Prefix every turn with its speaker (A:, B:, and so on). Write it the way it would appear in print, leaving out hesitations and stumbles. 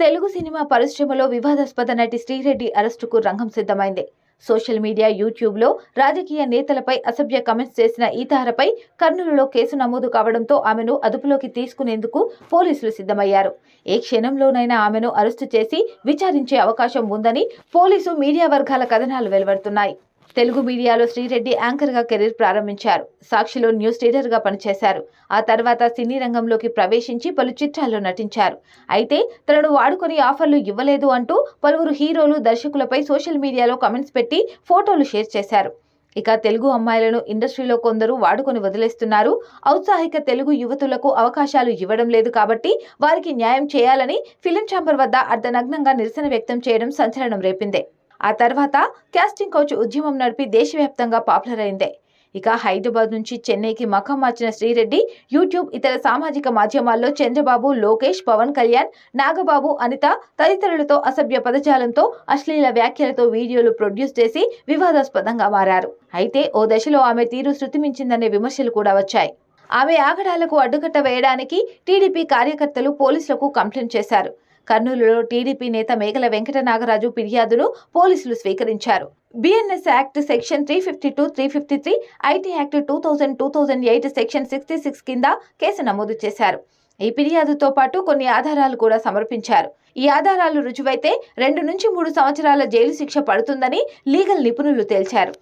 A: Telugu cinema పరిశ్రమలో వివాదాస్పద నటి శ్రీరెడ్డి అరెస్టుకు రంగం సిద్ధమైంది. సోషల్ మీడియా, యూట్యూబ్లో రాజకీయ నేతలపై అసభ్య కామెంట్స్ చేసిన ఈ తారపై కర్నూలులో కేసు నమోదు కావడంతో ఆమెను అదుపులోకి తీసుకునేందుకు పోలీసులు సిద్ధమయ్యారు. ఏ క్షణంలోనైనా ఆమెను అరెస్టు చేసి విచారించే అవకాశం ఉందని పోలీసు మీడియా వర్గాల కథనాలు వెలువడుతున్నాయి. తెలుగు మీడియాలో శ్రీరెడ్డి యాంకర్గా కెరీర్ ప్రారంభించారు. సాక్షిలో న్యూస్ రీడర్గా పనిచేశారు. ఆ తర్వాత సినీ రంగంలోకి ప్రవేశించి పలు చిత్రాల్లో నటించారు. అయితే తనను వాడుకొని ఆఫర్లు ఇవ్వలేదు అంటూ పలువురు హీరోలు, దర్శకులపై సోషల్ మీడియాలో కామెంట్స్ పెట్టి ఫోటోలు షేర్ చేశారు. ఇక తెలుగు అమ్మాయిలను ఇండస్ట్రీలో కొందరు వాడుకొని వదిలేస్తున్నారు. ఔత్సాహిక తెలుగు యువతులకు అవకాశాలు ఇవ్వడం లేదు కాబట్టి వారికి న్యాయం చేయాలని ఫిలిం ఛాంబర్ వద్ద అర్ధనగ్నంగా నిరసన వ్యక్తం చేయడం సంచలనం రేపింది. ఆ తర్వాత కాస్టింగ్ కౌచ్ ఉద్యమం నడిపి దేశవ్యాప్తంగా పాపులర్ అయింది. ఇక హైదరాబాద్ నుంచి చెన్నైకి మఖం మార్చిన శ్రీరెడ్డి యూట్యూబ్, ఇతర సామాజిక మాధ్యమాల్లో చంద్రబాబు, లోకేష్, పవన్ కళ్యాణ్, నాగబాబు, అనిత తదితరులతో అసభ్య పదజాలంతో, అశ్లీల వ్యాఖ్యలతో వీడియోలు ప్రొడ్యూస్ చేసి వివాదాస్పదంగా మారారు. అయితే ఓ దశలో ఆమె తీరు శృతిమించిందనే విమర్శలు కూడా వచ్చాయి. ఆమె ఆగడాలకు అడ్డుకట్ట వేయడానికి టీడీపీ కార్యకర్తలు పోలీసులకు కంప్లైంట్ చేశారు. కర్నూలులో టీడీపీ నేత మేకల వెంకట నాగరాజు ఫిర్యాదును పోలీసులు స్వీకరించారు. BNS act section 352, 353, IT act 2000, 2008 section 66 కింద కేసు నమోదు చేశారు. ఈ ఫిర్యాదుతో పాటు కొన్ని ఆధారాలు కూడా సమర్పించారు. ఈ ఆధారాలు రుజువైతే 2 నుంచి 3 సంవత్సరాల జైలు శిక్ష పడుతుందని లీగల్ నిపుణులు తేల్చారు.